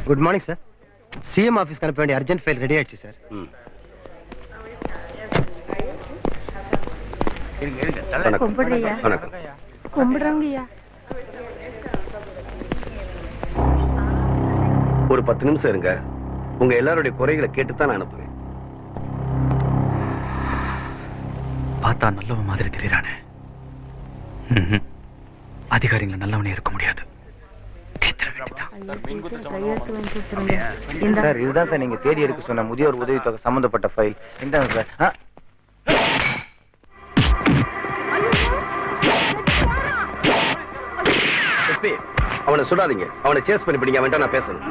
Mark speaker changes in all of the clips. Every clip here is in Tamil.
Speaker 1: Good morning sir. CM office அனுப்ப வேண்டிய அர்ஜென்ட் ஃபைல் ரெடி ஆயிடுச்சு சார்.
Speaker 2: ஒரு 10 நிமிஷம் இருங்க. உங்க எல்லாருடைய குறைகளை கேட்டுத்தான் நான் அனுப்புவேன்.
Speaker 3: பார்த்தா நல்லவன் மாதிரி தெரியறானே. அதிகாரிகளை நல்லவனே இருக்க முடியாது.
Speaker 4: சார் இதுதான் சார் நீங்க தேடி எடுக்க சொன்ன முதியோர் உதவித்தொகை சம்பந்தப்பட்ட ஃபைல். இந்தாங்க சார்.
Speaker 2: அவனை சுடாதீங்க. அவனை சேஸ் பண்ணி பிடிங்க. அவன்கிட்ட நான் பேசணும்.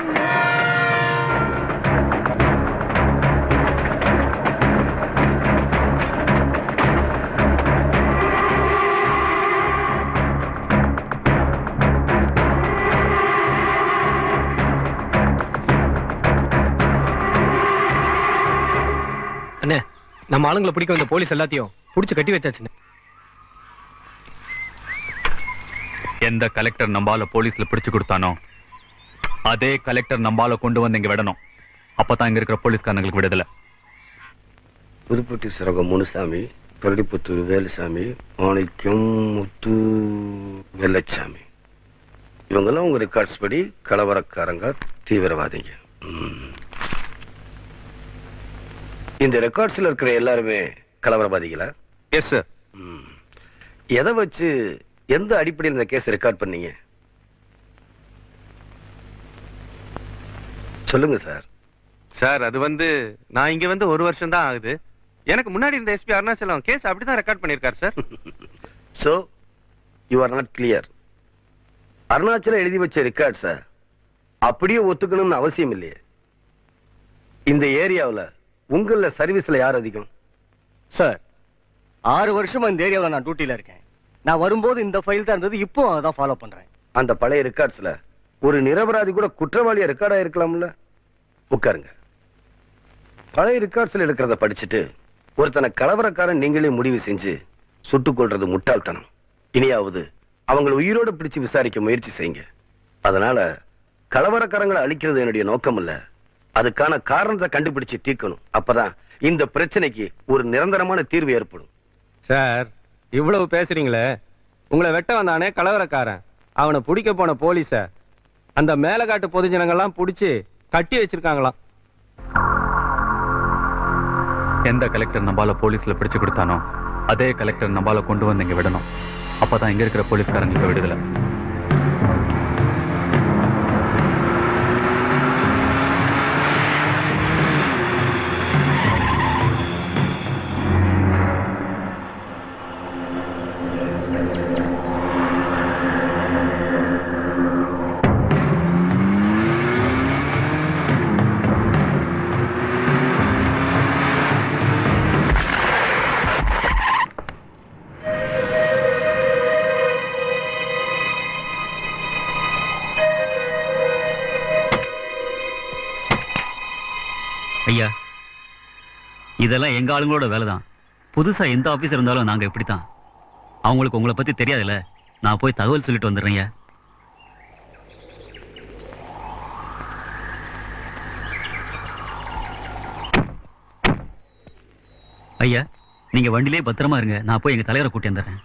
Speaker 1: அண்ணே, நம்ம ஆளுங்களை பிடிக்க வந்த போலீஸ் எல்லாத்தையும் புடிச்சு கட்டி வச்சாச்சு.
Speaker 3: எந்த கலெக்டர் நம்பால போலீஸ்ல பிடிச்சு கொடுத்தானோ அதே கலெக்டர் நம்பால கொண்டு வந்து இங்க விடணும். அப்பதான் இங்க இருக்கிற போலீஸ்காரங்களுக்கு விடுதலை.
Speaker 2: புதுப்பட்டி சரகம் முனுசாமி, பள்ளிப்புத்தூர் வேலுசாமி, மாணிக்கம் முத்து வெள்ளச்சாமி, இவங்கெல்லாம் உங்க ரெக்கார்ட்ஸ் படி கலவரக்காரங்க, தீவிரவாதிங்க. இந்த ரெக்கார்ட்ஸ்ல இருக்கிற எல்லாருமே கலவரவாதிகளா?
Speaker 3: Yes sir.
Speaker 2: எதை வச்சு எந்த அடிப்படையில் இந்த கேஸ் ரெக்கார்ட் பண்ணீங்க? சொல்லுங்க சார்.
Speaker 5: சார் அது நான் இங்க 1 வருஷம் தான் ஆகுது. எனக்கு முன்னாடி இருந்த எஸ்பி அருணாச்சலம் கேஸ் அப்படிதான் ரெக்கார்ட் பண்ணிருக்காரு sir.
Speaker 2: So you are not clear. Arunachalam எழுதி வச்ச ரெக்கார்ட் சார் அப்படியே ஒத்துக்கணும்னு அவசியம் இல்லையே. இந்த ஏரியாவில் உங்கள சர்வீஸ்ல யார் அதிகம்?
Speaker 1: சார் 6 வருஷமா இந்த ஏரியாவில் நான் டியூட்டில இருக்கேன். நான் வரும்போது இந்த ஃபைல் தான் இருந்தது. இப்போ அதான் ஃபாலோ பண்றேன்.
Speaker 2: அந்த பழைய ரெக்கார்ட்ஸ்ல ஒரு நிரபராதி கூட குற்றவாளியா ரெக்கார்டா இருக்கலாம்ல. உட்காருங்க. பழைய ரெக்கார்ட்ஸ்ல இருக்கிறத படிச்சுட்டு ஒருத்தனை கலவரக்காரன் நீங்களே முடிவு செஞ்சு சுட்டுக் கொள்றது முட்டாள்தனம். இனியாவது அவங்களை உயிரோட பிடிச்சு விசாரிக்க முயற்சி செய்யுங்க. அதனால கலவரக்காரங்களை அழிக்கிறது என்னுடைய நோக்கம் இல்ல. அதுக்கான காரணத்தை கண்டுபிடிச்சு தீர்க்கணும். அப்பதான் இந்த பிரச்சனைக்கு ஒரு நிரந்தரமான தீர்வு ஏற்படும்.
Speaker 5: சார் இவ்வளவு பேசுறீங்களே, உங்களை வெட்ட வந்தானே கலவரக்காரன், அவனை பிடிக்க போன போலீஸ அந்த மேலகாட்டு பொதுஜனங்கள்லாம் பிடிச்சு கட்டி வச்சிருக்காங்களாம்.
Speaker 3: எந்த கலெக்டர் நம்பால போலீஸ்ல பிடிச்சு கொடுத்தானோ அதே கலெக்டர் நம்பால கொண்டு வந்து இங்க விடணும். அப்பதான் இங்க இருக்கிற போலீஸ்காரங்களுக்கு விடுதலை.
Speaker 6: ஐயா, இதெல்லாம் எங்க ஆளுங்களோட வேலைதான். புதுசா எந்த ஆபீசர் இருந்தாலும் நாங்க இப்படித்தான். அவங்களுக்கு உங்களை பத்தி தெரியாதுல்ல. நான் போய் தகவல் சொல்லிட்டு வந்துடுறேன். ஐயா, நீங்க வண்டியிலே பத்திரமா இருங்க. நான் போய் எங்க தலைவரை கூட்டி வந்துடுறேன்.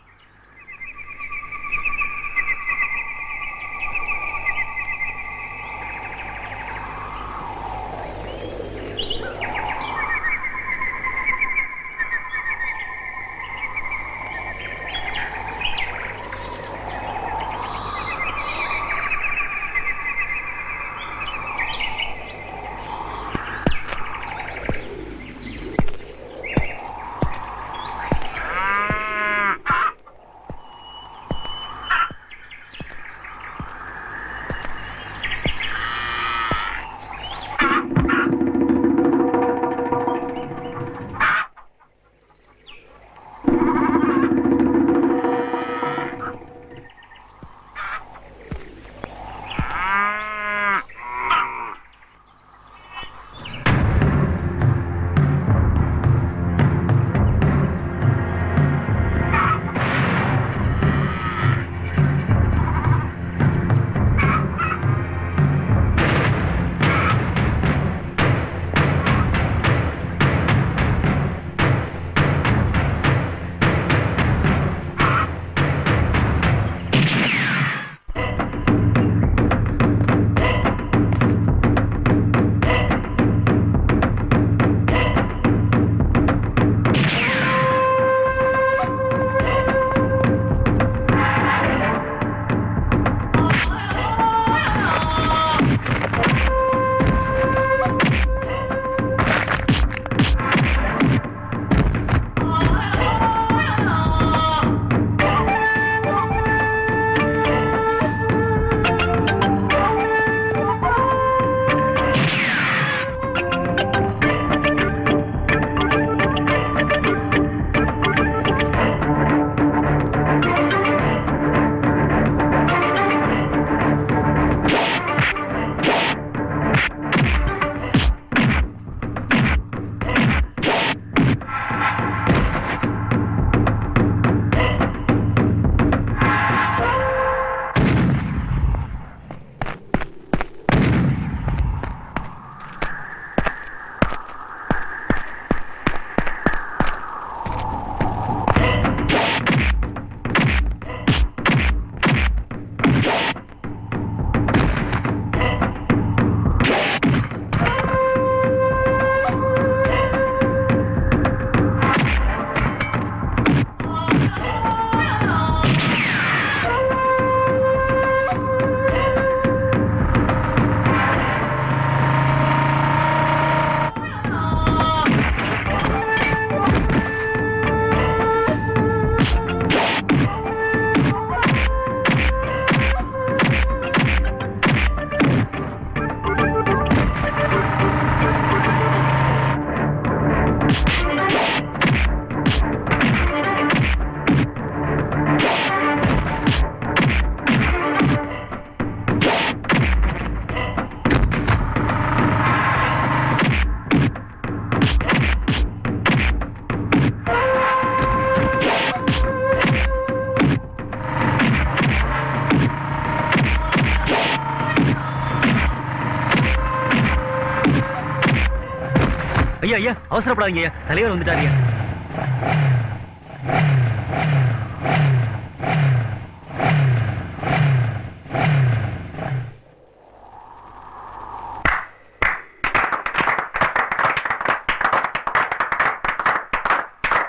Speaker 6: ஐயா ஐயா அவசரப்படாதீங்க ஐயா, தலைவர் வந்துட்டாருங்க.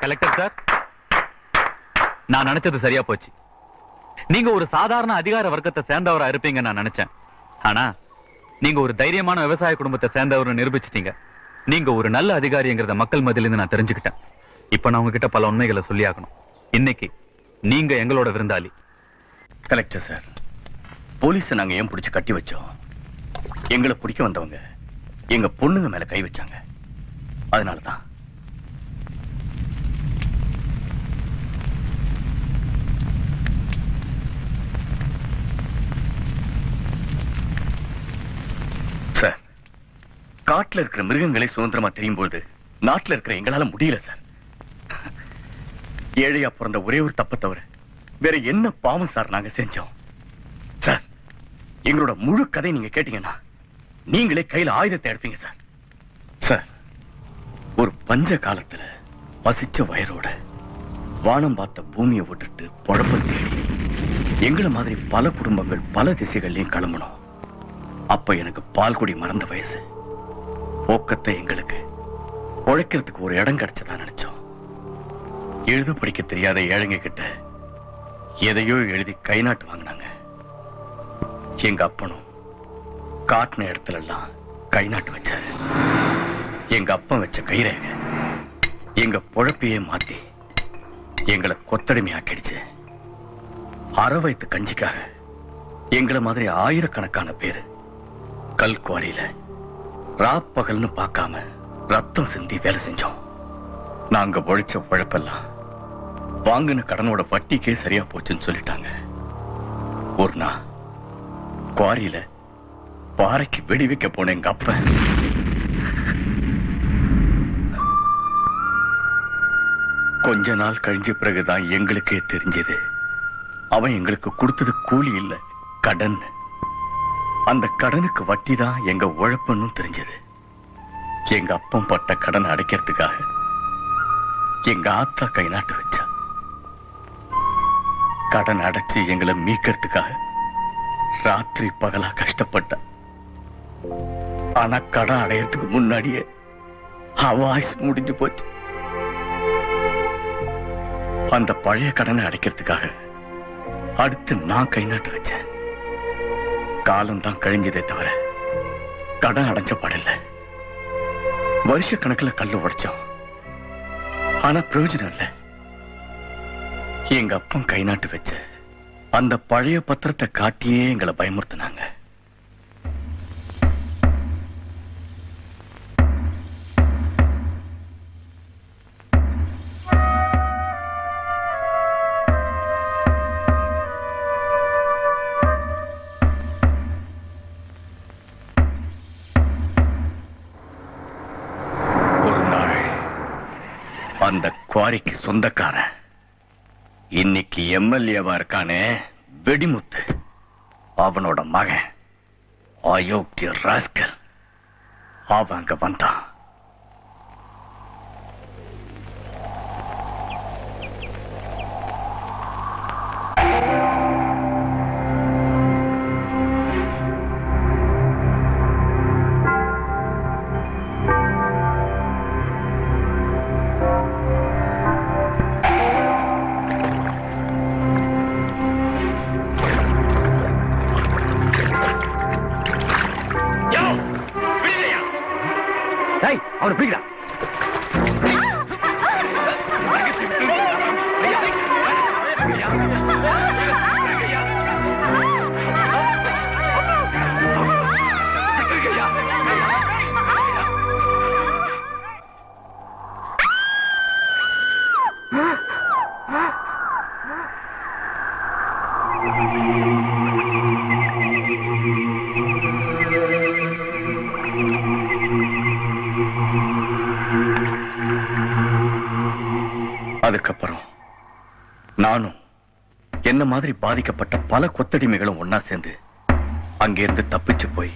Speaker 3: கலெக்டர் சார், நான் நினைச்சது சரியா போச்சு. நீங்க ஒரு சாதாரண அதிகார வர்க்கத்தை சேர்ந்தவரா இருப்பீங்க நான் நினைச்சேன். ஆனா நீங்க ஒரு தைரியமான விவசாய குடும்பத்தை சேர்ந்தவர் நிரூபிச்சிட்டீங்க. நீங்க ஒரு நல்ல அதிகாரிங்கிறத மக்கள் மத்தியிலிருந்து நான் தெரிஞ்சுக்கிட்டேன். இப்ப நான் உங்ககிட்ட பல உண்மைகளை சொல்லி ஆகணும். இன்னைக்கு நீங்க எங்களோட விருந்தாளி.
Speaker 2: கலெக்டர் சார், போலீஸை நாங்க ஏன் பிடிச்சு கட்டி வச்சோம்? எங்களை பிடிக்க வந்தவங்க எங்க பொண்ணுங்க மேல கை வச்சாங்க. அதனாலதான் சார், காட்டுல இருக்கிற மிருகங்களே சுதந்திரமா தெரியும் போது நாட்டுல இருக்கிற எங்களால முடியல சார். ஏழையா பிறந்த ஒரே ஒரு தப்பை தவிர வேற என்ன பாவம் சார் நாங்க செஞ்சோம்? சார், எங்களோட முழு கதை நீங்க கேட்டீங்கன்னா நீங்களே கையில ஆயுதத்தை எடுப்பீங்க சார். சார், ஒரு பஞ்ச காலத்துல பசிச்ச வயரோட வானம் பார்த்த பூமியை விட்டுட்டு பொழப்ப தேடி எங்களை மாதிரி பல குடும்பங்கள் பல திசைகள்லயும் கிளம்பணும். அப்ப எனக்கு பால்குடி மறந்த வயசு. போக்கத்தை எங்களுக்கு உழைக்கிறதுக்கு ஒரு இடம் கிடைச்சதா நினைச்சோம். எழுத படிக்க தெரியாத ஏழைங்க கிட்ட எதையோ எழுதி கை நாட்டு வாங்கினாங்க. எங்க அப்பனும் காட்டின இடத்துல எல்லாம் கை நாட்டு வச்சாரு. எங்க அப்பன் வச்ச கைரேக எங்க பொழப்பையே மாத்தி எங்களை கொத்தடிமையாக்கிடுச்சு. அரை வயித்து கஞ்சிக்காக எங்களை மாதிரி ஆயிரக்கணக்கான பேரு கல் குவாரியில ராப்பகல்னு பார்க்காம ரத்தம் சிந்தி வேலை செஞ்சோம். நாங்க உழைச்ச உழைப்பெல்லாம் வாங்கின கடனோட வட்டிக்கே சரியா போச்சுன்னு சொல்லிட்டாங்க. ஒரு நாள் குவாரியில பாறைக்கு வெடி வைக்க போன எங்க அப்ப கொஞ்ச நாள் கழிஞ்ச பிறகுதான் எங்களுக்கே தெரிஞ்சது அவன் எங்களுக்கு கொடுத்தது கூலி இல்ல, கடன். அந்த கடனுக்கு வட்டி தான் எங்க உழைப்புன்னு தெரிஞ்சது. எங்க அப்பம் பட்ட கடனை அடைக்கிறதுக்காக எங்க ஆத்தா கை நாட்டு வச்சா. கடன் அடைச்சு எங்களை மீட்கிறதுக்காக ராத்திரி பகலா கஷ்டப்பட்ட. ஆனா கடன் அடையறதுக்கு முன்னாடியே அவ ஆயுசு முடிஞ்சு போச்சு. அந்த பழைய கடனை அடைக்கிறதுக்காக அடுத்து நான் கை நாட்டு வச்சேன். காலம் தான் கழிஞ்சதே தவிர கடன் அடைஞ்ச படல. வருஷ கணக்குல கல்லு உடைச்சோம், ஆனா பிரயோஜனம் இல்ல. எங்க அப்பன் கை நாட்டு வச்ச அந்த பழைய பத்திரத்தை காட்டியே எங்களை பயமுறுத்தினாங்க. அந்த குவாரிக்கு சொந்தக்காரன் இன்னைக்கு எம்எல்ஏவா இருக்கானே வெடிமுத்து, அவனோட மகன் அயோக்கிய ராஸ்கல் அவன் அங்க வந்தான். அவனை பிடிக்கடா. அதுக்கப்புறம் நானும் என்ன மாதிரி பாதிக்கப்பட்ட பல கொத்தடிமைகளும் ஒன்னா சேர்ந்து அங்கிருந்து தப்பிச்சு போய்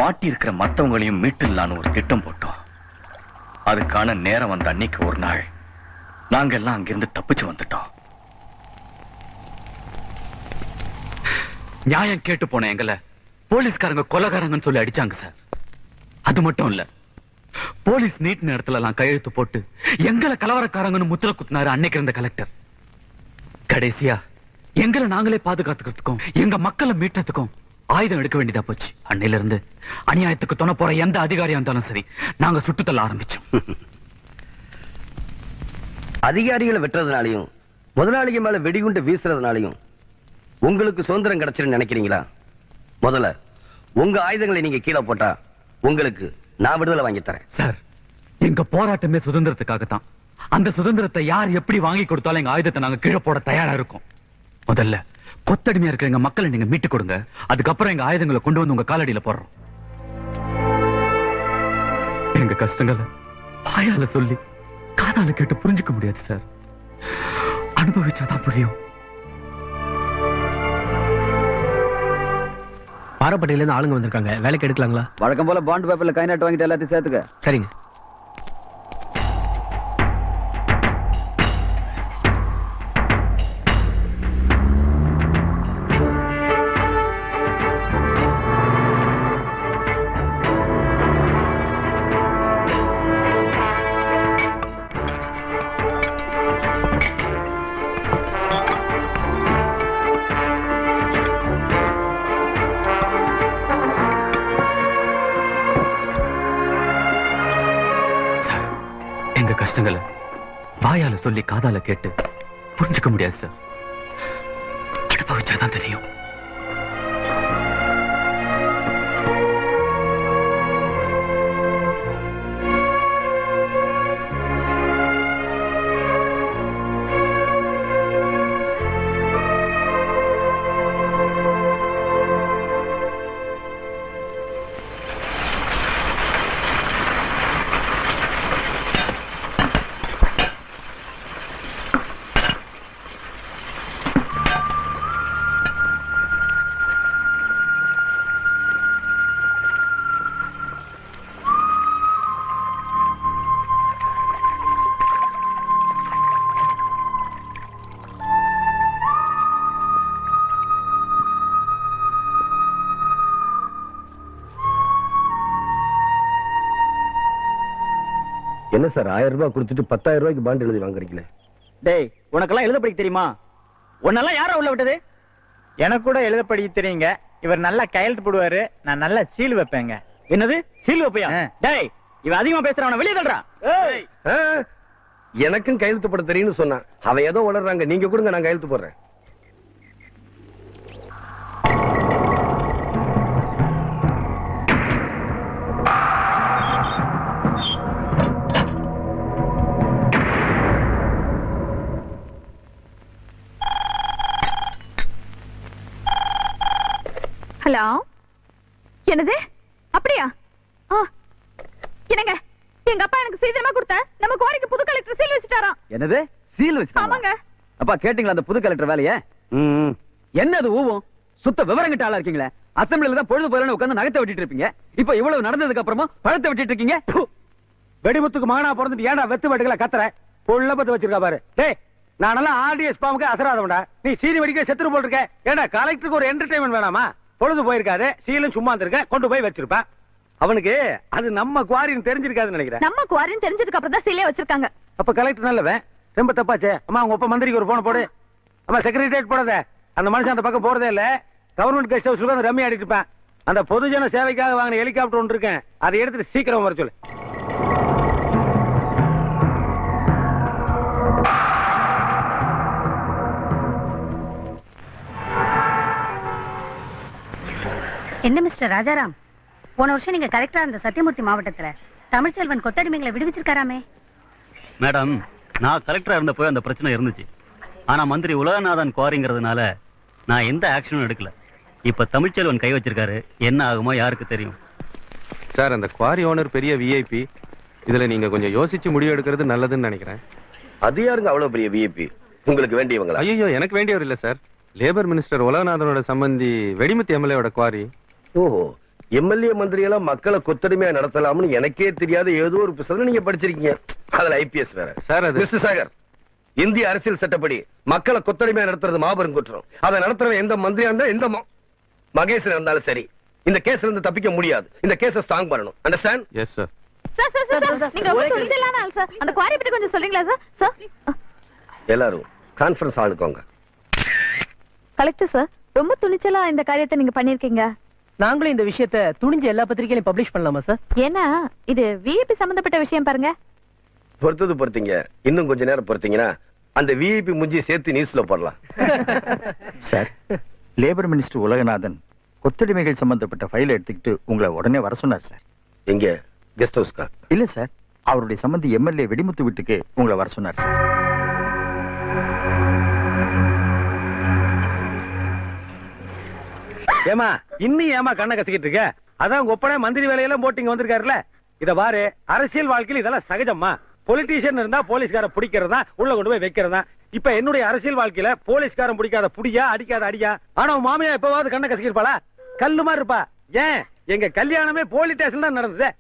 Speaker 2: மாட்டி இருக்கிற மத்தவங்களையும் மீட்டிடலான்னு ஒரு திட்டம் போட்டோம்.
Speaker 3: அதுக்கான நேரம் வந்த அன்னைக்கு ஒரு நாள் நாங்க எல்லாம் அங்கிருந்து தப்பிச்சு வந்துட்டோம். நியாயம் கேட்டு போன எங்களை போலீஸ்காரங்க கொலைகாரங்கன்னு சொல்லி அடிச்சாங்க சார். அது மட்டும் இல்ல, போலீஸ் நீட் நேரத்துல எல்லாம் கையெழுத்து போட்டு எங்களை கலவரக்காரங்கன்னு முத்திர குத்தினாரு அன்னைக்கு இருந்த கலெக்டர். கடைசியா எங்களை நாங்களே பாதுகாத்துக்கிறதுக்கும் எங்க மக்களை மீட்டதுக்கும் ஆயுதம் எடுக்க வேண்டியதா போச்சு. அன்னையில இருந்து அநியாயத்துக்கு துணை போற எந்த அதிகாரியா இருந்தாலும் சரி நாங்க சுட்டுத்தள்ள ஆரம்பிச்சோம்.
Speaker 2: அதிகாரிகளை வெட்டுறதுனாலையும் முதலாளிகள் மேல வெடிகுண்டு வீசுறதுனாலையும் உங்களுக்கு சுதந்திரம் கிடைச்சிருன்னு நினைக்கிறீங்களா? முதல்ல உங்க ஆயுதங்களை நீங்க கீழே போட்டா உங்களுக்கு நான் விடுதலை வாங்கி தரேன்.
Speaker 3: சார், எங்க போராட்டமே சுதந்திரத்துக்காகத்தான். அந்த சுதந்திரத்தை யார் எப்படி வாங்கி கொடுத்தாலும் எங்க ஆயுதத்தை நாங்க கீழே போட தயாரா இருக்கோம். முதல்ல கொத்தடிமையா இருக்கிற எங்க மக்களை நீங்க மீட்டு கொடுங்க. அதுக்கப்புறம் எங்க ஆயுதங்களை கொண்டு வந்து உங்க காலடியில போடுறோம். எங்க கஷ்டங்களை வாயால சொல்லி காதால கேட்டு புரிஞ்சுக்க முடியாது சார். அனுபவிச்சாதான் புரியும்.
Speaker 5: பாரப்பட்டியில இருந்து ஆளுங்க வந்திருக்காங்க. வேலைக்கு எடுக்கலாங்களா?
Speaker 1: வழக்கம் போல பாண்ட் பேப்பர்ல கை நாட்டு வாங்கிட்டு எல்லாத்தையும் சேர்த்துக்க.
Speaker 5: சரிங்க.
Speaker 3: எங்க கஷ்டங்களை வாயால சொல்லி காதால கேட்டு புரிஞ்சுக்க முடியாது சார். அனுபவிச்சாதான் தெரியும்.
Speaker 2: என்ன சார் 1000 ரூபாய் கொடுத்துட்டு 10,000 ரூபாய்க்கு பாண்ட் எழுதி வாங்குறீங்களே?
Speaker 1: டேய், உனக்கெல்லாம் எழுத படிக்க தெரியுமா? உன்னெல்லாம் யாரா உள்ள விட்டது? எனக்கு கூட எழுத படிக்க தெரியுங்க. இவர் நல்லா கையெழுத்து போடுவாரு, நான் நல்லா சீல் வைப்பேங்க. என்னது சீல் வைப்பையா? டேய், இவன் அதிகமா பேசுறவன வெளியே தள்ளுறா.
Speaker 2: எனக்கும் கையெழுத்து போட தெரியும்னு சொன்னான். அவன் ஏதோ உளறாங்க. நீங்க கொடுங்க, நான் கையெழுத்து போடுறேன்.
Speaker 7: ஹலோ, என்னது? அப்படியா? என்னங்க, எங்க அப்பா எனக்கு சீக்கிரமா கொடுத்த நம்ம கோரிக்கை புது கலெக்டர் சீல் வச்சுட்டாராம்.
Speaker 1: என்னது சீல் வச்சுட்டாங்க?
Speaker 7: ஆமாங்க.
Speaker 1: அப்பா கேட்டீங்களா அந்த புது கலெக்டர் வேலைய? என்னது ஊவும் சுத்த விவரம் கிட்ட ஆளா இருக்கீங்களே. அசம்பிளில தான் பொழுது போயில உட்கார்ந்து நகத்தை வெட்டிட்டு இருப்பீங்க. இப்ப இவ்வளவு நடந்ததுக்கு அப்புறமா பழத்தை வெட்டிட்டு இருக்கீங்க. வெடிமுத்துக்கு மகனா பிறந்துட்டு ஏன்டா வெத்து வெட்டுகளை கத்துற? பொள்ள பத்து வச்சிருக்கா பாரு. டேய், நானெல்லாம் ஆர்டிஎஸ் பாமுக்கு அசராதவன்டா. நீ சீனி வெடிக்க செத்துரு போல் இருக்க. ஏடா கலெக்டருக்கு ஒரு என்டர்டைன்மெண்ட் வேணாமா? பொழுது போயிருக்காது, சீலும் சும்மா இருக்க, கொண்டு போய் வச்சிருப்பா. அவனுக்கு அது நம்ம குவாரின்னு தெரிஞ்சிருக்காதுன்னு நினைக்கிறேன்.
Speaker 7: நம்ம குவாரின்னு தெரிஞ்சதுக்கு அப்புறம் தான் சீலே வச்சிருக்காங்க.
Speaker 2: அப்ப கலெக்டர் நல்லவன். ரொம்ப தப்பாச்சே. அம்மா உங்க ஒப்ப மந்திரிக்கு ஒரு போன போடு. அம்மா செக்ரட்டரியேட் போடாத. அந்த மனுஷன் அந்த பக்கம் போறதே இல்ல. கவர்மெண்ட் கெஸ்ட் ஹவுஸ்ல வந்து ரம்மி ஆடிட்டு இருப்பேன். அந்த பொதுஜன சேவைக்காக வாங்கின ஹெலிகாப்டர் ஒன்று இருக்கேன், அதை எடுத்துட்டு சீக்கிரம் வர சொல்லு.
Speaker 8: என்ன மிஸ்டர் ராஜாராம், போன வருஷம் நீங்க கலெக்டரா இருந்த சத்தியமூர்த்தி மாவட்டத்துல தமிழ்ச்செல்வன் கொத்தடிமைகளை விடுவிச்சிருக்காராமே?
Speaker 6: மேடம், நான் கலெக்டரா இருந்தப்போ அந்த பிரச்சனை இருந்துச்சு. ஆனா மந்திரி உலகநாதன் குவாரிங்கிறதுனால நான் எந்த ஆக்ஷனும் எடுக்கல. இப்ப தமிழ்ச்செல்வன் கை வச்சிருக்காரு. என்ன ஆகுமோ யாருக்கு தெரியும்?
Speaker 5: சார், அந்த குவாரி ஓனர் பெரிய விஐபி. இதுல நீங்க கொஞ்சம் யோசிச்சு முடிவு எடுக்கிறது நல்லதுன்னு நினைக்கிறேன்.
Speaker 2: அது யாருங்க அவ்வளவு பெரிய விஐபி? உங்களுக்கு வேண்டியவங்களா?
Speaker 5: ஐயோ, எனக்கு வேண்டியவர் இல்ல சார். லேபர் மினிஸ்டர் உலகநாதனோட சம்பந்தி வெடிமுத்து எம்எல்ஏவோட குவாரி.
Speaker 2: ஓஹோ, எம்எல்ஏ மந்திரி எல்லாம் மக்களை கொத்தடிமையா நடத்தலாம்னு எனக்கே தெரியாத ஏதோ ஒரு புத்தகத்துல நீங்க படிச்சிருக்கீங்க. அதுல ஐபிஎஸ் வேற.
Speaker 5: சார், அது
Speaker 2: மிஸ்டர் சாகர், இந்திய அரசியல் சட்டப்படி மக்களை கொத்தடிமையா நடத்துறது மாபெரும் குற்றம். அதை நடத்துறவன் எந்த மந்திரியா இருந்தா எந்த மகேசன் இருந்தாலும் சரி, இந்த கேஸ்ல இருந்து தப்பிக்க முடியாது. இந்த கேஸை ஸ்ட்ராங் பண்ணணும். Understand?
Speaker 5: Yes sir.
Speaker 7: Sir sir sir நீங்க ரொம்ப துணிச்சலான ஆள் சார். அந்த குவாரி பத்தி கொஞ்சம் சொல்றீங்களா சார்? சார்
Speaker 2: எல்லாரும் கான்ஃபரன்ஸ் ஆளுக்கோங்க.
Speaker 7: கலெக்டர் சார், ரொம்ப துணிச்சலா இந்த காரியத்தை நீங்க பண்ணிருக்கீங்க.
Speaker 9: நாங்களும் இந்த விஷயத்தை துணிஞ்சு எல்லா பத்திரிகையிலும் பப்ளிஷ் பண்ணலாமா சார்?
Speaker 7: ஏன்னா இது விஐபி சம்பந்தப்பட்ட விஷயம் பாருங்க.
Speaker 2: பொறுத்தது பொறுத்தீங்க, இன்னும் கொஞ்ச நேரம் பொறுத்தீங்கன்னா அந்த விஐபி முஞ்சி சேர்த்து நியூஸ்ல போடலாம்.
Speaker 10: சார், லேபர் மினிஸ்டர் உலகநாதன் கொத்தடிமைகள் சம்பந்தப்பட்ட ஃபைல் எடுத்துக்கிட்டு உங்களை உடனே வர சொன்னார் சார்.
Speaker 2: எங்க கெஸ்ட் ஹவுஸ்க்கா?
Speaker 10: இல்ல சார், அவருடைய சம்பந்தி எம்எல்ஏ வெடிமுத்து வீட்டுக்கு உங்களை வர சொன்னார் சார்.
Speaker 5: ஏமா இன்னும் ஏமா கண்ணை கத்திக்கிட்டு இருக்க? அதான் உங்க ஒப்பனை மந்திரி வேலையெல்லாம் போட்டு இங்க வந்திருக்காருல்ல. இத பாரு, அரசியல் வாழ்க்கையில் இதெல்லாம் சகஜம்மா. பொலிட்டீஷியன் இருந்தா போலீஸ்கார பிடிக்கிறதா, உள்ள கொண்டு போய் வைக்கிறதா. இப்ப என்னுடைய அரசியல் வாழ்க்கையில போலீஸ்காரன் பிடிக்காத புடியா, அடிக்காத அடியா. ஆனா உன் மாமியா எப்பவாவது கண்ணை கசக்கிருப்பாளா? கல்லு மாதிரி இருப்பா. ஏன் எங்க கல்யாணமே போலீஸ் ஸ்டேஷன் தான் நடந்தது.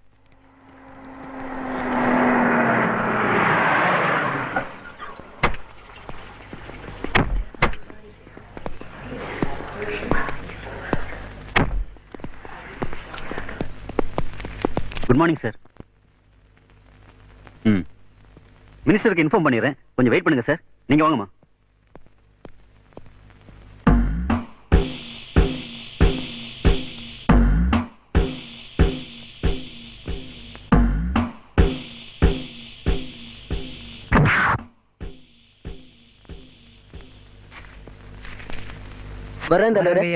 Speaker 6: Good morning sir. மினிஸ்டருக்கு இன்ஃபார்ம் பண்ணிடுறேன், கொஞ்சம் வெயிட் பண்ணுங்க சார். நீங்க வாங்கம்மா.
Speaker 9: வரேன் தலைவரே.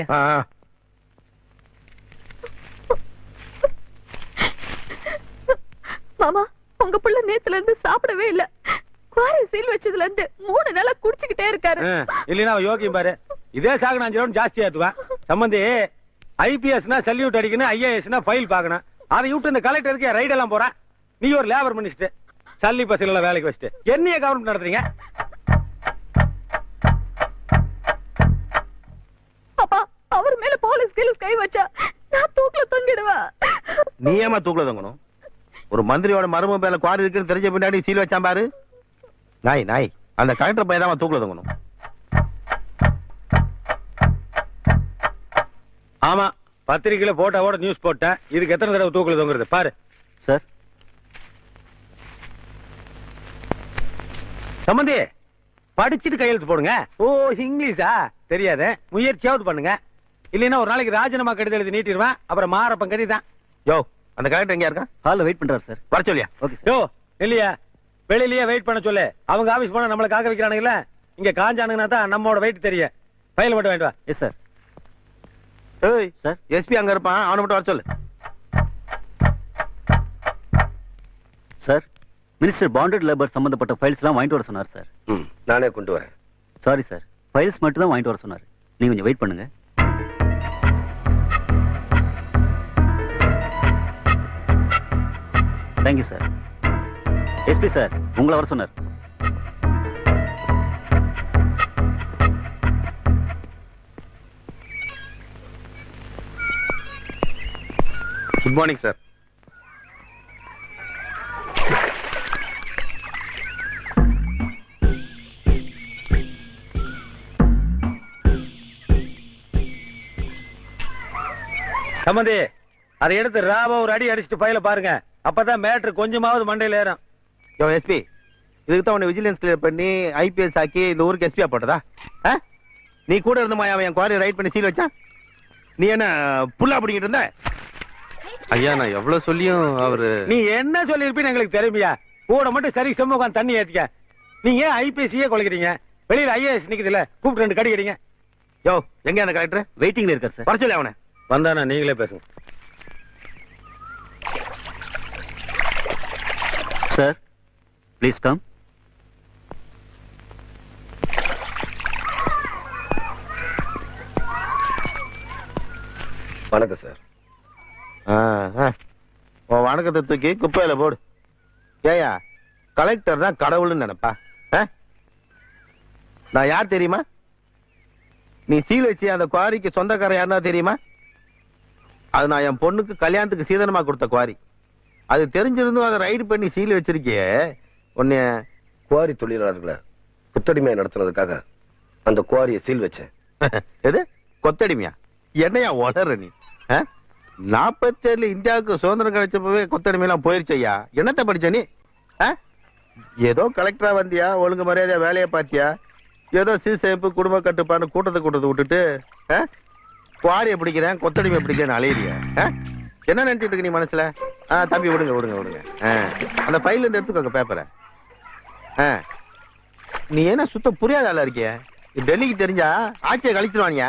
Speaker 7: மாமா, உங்க புள்ள நேத்துல இருந்து சாப்பிடவே இல்ல. குவாரி சீல் வச்சதுல இருந்து 3 நாளா குடிச்சுக்கிட்டே இருக்காரு.
Speaker 5: இல்லைன்னா யோகியம் பாரு, இதே சாக நான் 5 ரூபா ஜாஸ்தி ஏத்துவேன். சம்பந்தி ஐபிஎஸ்னா சல்யூட் அடிக்கணும், ஐஏஎஸ்னா ஃபைல் பார்க்கணும். அதை விட்டு இந்த கலெக்டருக்கு ரைட் எல்லாம் போறான். நீ ஒரு லேபர் மினிஸ்டர், சல்லி பசங்கள வேலைக்கு வச்சுட்டு என்னைய கவர்மெண்ட் நடத்துறீங்க?
Speaker 7: அப்பா, அவர் மேல போலீஸ் கேஸ் கை வச்சா நான் தூக்குல தொங்கிடுவேன்.
Speaker 4: நீ ஏமா தூக்குல தொங்கணும்? ஒரு மந்திரியோட மரும மேல குவாரி இருக்குன்னு தெரிஞ்ச பின்னாடி சீல் வச்சான் பாரு. நாய் நாய், அந்த கலெக்டர் பையன் தான் தூக்குல தொங்கணும்.
Speaker 5: ஆமா, பத்திரிகையில போட்டோவோட நியூஸ் போட்டேன். இதுக்கு எத்தனை தடவை தூக்குல தொங்குறது பாரு.
Speaker 6: சார்,
Speaker 5: சம்பந்தி படிச்சுட்டு கையெழுத்து போடுங்க. ஓ, இங்கிலீஷா தெரியாத, முயற்சியாவது பண்ணுங்க. இல்லைன்னா ஒரு நாளைக்கு ராஜினாமா கடிதம் எழுதி நீட்டிடுவேன். அப்புறம் மாரப்பன் கறி தான்.
Speaker 4: யோ, அந்த கலெக்டர் எங்க இருக்கா?
Speaker 6: ஹாலில் வெயிட் பண்றாரு சார்.
Speaker 4: வர சொல்லியா?
Speaker 6: Okay sir.
Speaker 5: யோ இல்லையா, வெளியிலேயே வெயிட் பண்ண சொல்லு. அவங்க ஆபீஸ் போனா நம்மள காக்க வைக்கிறானுங்கல்ல, இங்க காஞ்சானுங்கன்னா தான் நம்மளோட வெயிட் தெரியும். ஃபைல் மட்டும் வேண்டாம்.
Speaker 6: Yes sir.
Speaker 4: ஏய் சார், எஸ்பி அங்க இருப்பான், அவனை மட்டும் வர சொல்லு.
Speaker 6: சார், மினிஸ்டர் பாண்டட் லேபர் சம்பந்தப்பட்ட ஃபைல்ஸ் எல்லாம் வாங்கிட்டு வர சொன்னார் சார்.
Speaker 2: நானே கொண்டு வரேன்.
Speaker 6: சாரி சார், ஃபைல்ஸ் மட்டும் தான் வாங்கிட்டு வர சொன்னார். நீங்க கொஞ்சம் வெயிட் பண்ணுங்க. Thank you sir. எஸ்பி சார், உங்களை வர சொன்னார்.
Speaker 4: Good morning sir.
Speaker 5: சம்பந்தி, அதை எடுத்து ராவா ஒரு அடி அடிச்சுட்டு ஃபைல பாருங்க. அப்பதான் மேட்ரு கொஞ்சமாவது மண்டையில ஏறும்.
Speaker 4: யோ எஸ்பி, இதுக்கு தான் உன்னை விஜிலன்ஸ் கிளியர் பண்ணி ஐபிஎஸ் ஆக்கி இந்த ஊருக்கு எஸ்பியா போட்டதா? நீ கூட இருந்தமா அவன் என் குவாரி ரைட் பண்ணி சீல் வச்சான்? நீ என்ன புல்லா பிடிக்கிட்டு இருந்த?
Speaker 5: ஐயா, நான் எவ்வளவு சொல்லியும் அவரு... நீ என்ன சொல்லிருப்பீன்னு எங்களுக்கு தெரியுமியா? கூட மட்டும் சரி செம்ம உட்காந்து தண்ணி ஏத்திக்க. நீங்க ஏன் ஐபிஎஸ்சியே கொலைக்கிறீங்க? வெளியில ஐஏஎஸ் நிக்குதுல, கூப்பிட்டு 2 கடி கடிங்க.
Speaker 4: யோ, எங்க அந்த கலெக்டர்?
Speaker 6: வெயிட்டிங்ல இருக்கார் சார்.
Speaker 4: வர சொல்லி அவனை.
Speaker 5: வந்தானா நீங்களே பேசுங்க.
Speaker 6: Sir, please come.
Speaker 2: வணக்கம் சார்.
Speaker 4: உன் வணக்கத்தை தூக்கி குப்பையில போடு. ஏயா, கலெக்டர் தான் கடவுள்னு நினைப்பா? நான் யார் தெரியுமா? நீ சீல் வச்சு அந்த குவாரிக்கு சொந்தக்காரன் யாருன்னா தெரியுமா? அது நான் என் பொண்ணுக்கு கல்யாணத்துக்கு சீதனமா கொடுத்த குவாரி. அது தெரிஞ்சிருந்தும் அதை ரைடு பண்ணி சீல் வச்சிருக்கியே உன்னைய.
Speaker 2: குவாரி தொழிலாளர்களை குத்தடிமையா நடத்துறதுக்காக அந்த குவாரியை சீல் வச்சேன்.
Speaker 4: எது கொத்தடிமையா? என்னையா வளர்ற நீ? 47 இந்தியாவுக்கு சுதந்திரம் கிடைச்சப்பவே கொத்தடிமையெல்லாம் போயிருச்சு ஐயா. என்னத்த படிச்ச நீ? ஏதோ கலெக்டரா வந்தியா, ஒழுங்கு மரியாதையா வேலையை பாத்தியா, ஏதோ சீசேப்பு குடும்ப கட்டுப்பாடு கூட்டத்தை விட்டுட்டு குவாரியை பிடிக்கிறேன் கொத்தடிமை பிடிக்கிறேன் அலையிறிய. என்ன நினைச்சிட்டு இருக்கு நீ மனசுல? தம்பி விடுங்க. அந்த ஃபைல் இருந்து எடுத்துக்கோங்க பேப்பரை. நீ என்ன சுத்த புரியாத ஆளா இருக்கிய? டெல்லிக்கு தெரிஞ்சா ஆட்சியை கழிச்சிருவாங்க.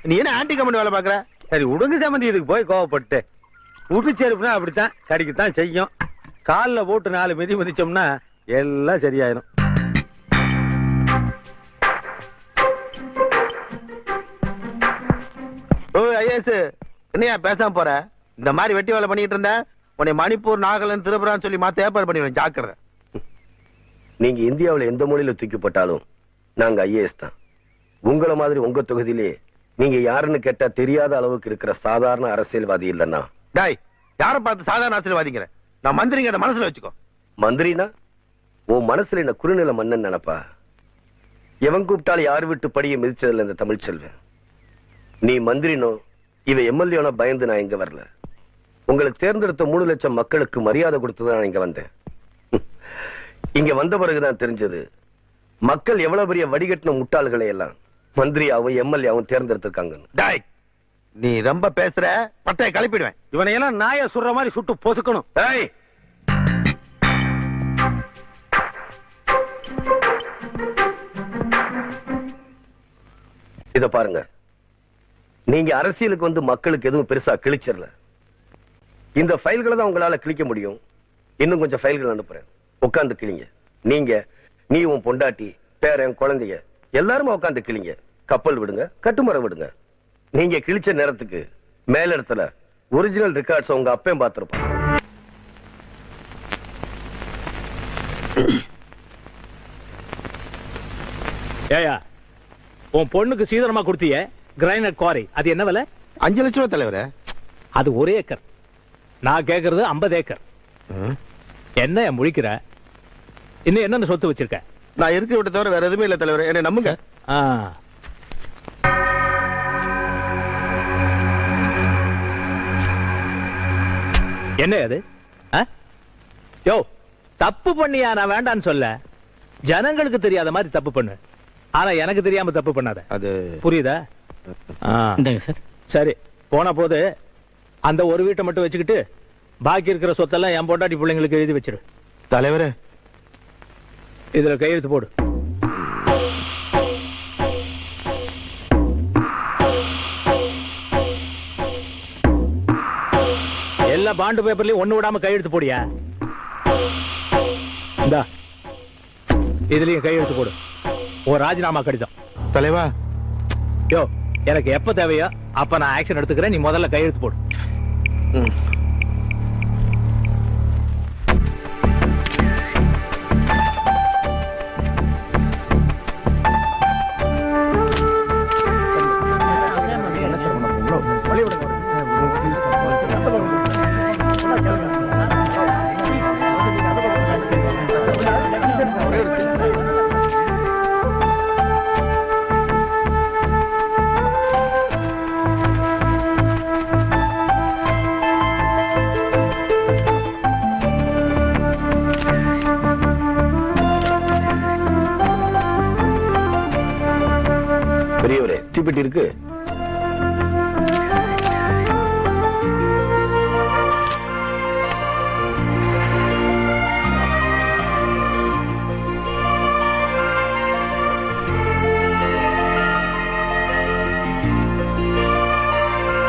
Speaker 4: நீ என்ன ஆன்டி கம்பெனி வேலை பாக்குற?
Speaker 5: சரி உடுங்க சம்பந்தி, இதுக்கு போய் கோவப்பட்டு விட்டு செருப்புனா அப்படித்தான் கடிக்கத்தான் செய்யும். காலில் போட்டு 4 மிதி மிதிச்சோம்னா எல்லாம் சரியாயிரும்.
Speaker 4: ஓ ஐஎஸ், என்னையா பேசாம போற? இந்த மாதிரி வெட்டி வேலை பண்ணிட்டு இருந்த உன்னை மணிப்பூர், நாகாலாந்து, திரிபுரான்னு சொல்லி மாத்த ஏற்பாடு பண்ணிடுவேன். ஜாக்கிரதை.
Speaker 2: நீங்க இந்தியாவுல எந்த மொழியில தூக்கிப்பட்டாலும் நாங்க ஐஏஎஸ் தான். உங்களை மாதிரி உங்க தொகுதியிலே நீங்க யாருன்னு கேட்டா தெரியாத அளவுக்கு இருக்கிற சாதாரண அரசியல்வாதி இல்லன்னா.
Speaker 4: டாய், யார பார்த்து சாதாரண அரசியல்வாதிங்கிற? நான் மந்திரிங்க, அதை மனசுல வச்சுக்கோ.
Speaker 2: மந்திரினா உன் மனசுல என்ன குறுநில மன்னன் நினைப்பா? எவன் கூப்பிட்டாலும் யார் விட்டு படியை மிதிச்சதில்ல இந்த தமிழ்ச்செல்வன். நீ மந்திரினோ இவ எம்எல்ஏனோ பயந்து நான் இங்க வரல. உங்களுக்கு தேர்ந்தெடுத்த 3 லட்சம் மக்களுக்கு மரியாதை கொடுத்துதான் நான் இங்க வந்தேன். இங்க வந்த பிறகுதான் தெரிஞ்சது மக்கள் எவ்வளவு பெரிய வடிகட்டின முட்டாள்களை எல்லாம் மந்திரியாவும் எம்எல்ஏவும் தேர்ந்தெடுத்திருக்காங்க.
Speaker 4: டாய், நீ ரொம்ப பேசுற, பட்டையை கிளப்பிடுவேன்.
Speaker 5: இவனையெல்லாம் நாயை சுடுற மாதிரி சுட்டு பொசுக்கணும்.
Speaker 2: இத பாருங்க, நீங்க அரசியலுக்கு வந்து மக்களுக்கு எதுவும் பெருசா கிழிச்சிடல. இந்த ஃபைல்களை தான் உங்களால கிழிக்க முடியும். இன்னும் கொஞ்சம் ஃபைல்கள் அனுப்புறேன், உட்கார்ந்து கிழிங்க. நீ உன் பொண்டாட்டி, பேரன், குழந்தைங்க எல்லாருமே உட்கார்ந்து கிழிங்க. கப்பல் விடுங்க, கட்டுமரம் விடுங்க. நீங்க கிழிச்ச நேரத்துக்கு மேல இடத்துல ஒரிஜினல் ரெக்கார்ட்ஸ் உங்க அப்பையும் பார்த்திருப்பான்.
Speaker 5: ஏயா, உன் பொண்ணுக்கு சீதனமா கொடுத்திய கிரைனட் குவாரி, அது என்ன விலை?
Speaker 4: 5 லட்சம் ரூபாய் தலைவரே.
Speaker 5: அது 1 ஏக்கர். நான் கேக்குறது 50 ஏக்கர். என்ன முழிக்கிற? இன்னும் என்னென்ன சொத்து வச்சிருக்க?
Speaker 4: நான் இருக்க விட்ட தவிர வேற எதுவுமே இல்ல தலைவரே, என்ன நம்புங்க.
Speaker 5: என்ன அது? யோ, தப்பு பண்ணியா நான் வேண்டான்னு சொல்ல. ஜனங்களுக்கு தெரியாத மாதிரி தப்பு பண்ணு, ஆனா எனக்கு தெரியாம தப்பு பண்ணாத. அது புரியுதா? சரி, போன போது அந்த ஒரு வீட்டை மட்டும் வச்சுக்கிட்டு பாக்கி இருக்கிற சொத்தெல்லாம் என் பொண்டாட்டி பிள்ளைங்களுக்கு எழுதி வச்சிரு.
Speaker 4: தலைவரே,
Speaker 5: இதுல கையெழுத்து போடு. எல்லா பாண்டு பேப்பர்லயும் ஒண்ணு விடாம கையெழுத்து போடியா. இந்தா, இதுலயும் கையெழுத்து போடு. ஒரு ராஜினாமா கடிதம்.
Speaker 4: தலைவா,
Speaker 5: யோ, எனக்கு எப்ப தேவையோ அப்ப நான் ஆக்ஷன் எடுத்துக்கிறேன். நீ முதல்ல கையெழுத்து போடு.
Speaker 2: பெரியவரே, தீப்பெட்டி இருக்கு.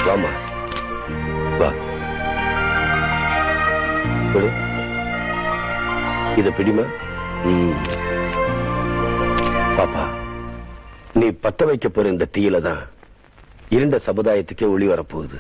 Speaker 2: வாமா, வா. இத பிடிமா. பாப்பா, நீ பத்த வைக்க போற இந்த தீயில தான் இருண்ட சமுதாயத்துக்கே ஒளி வரப்போகுது.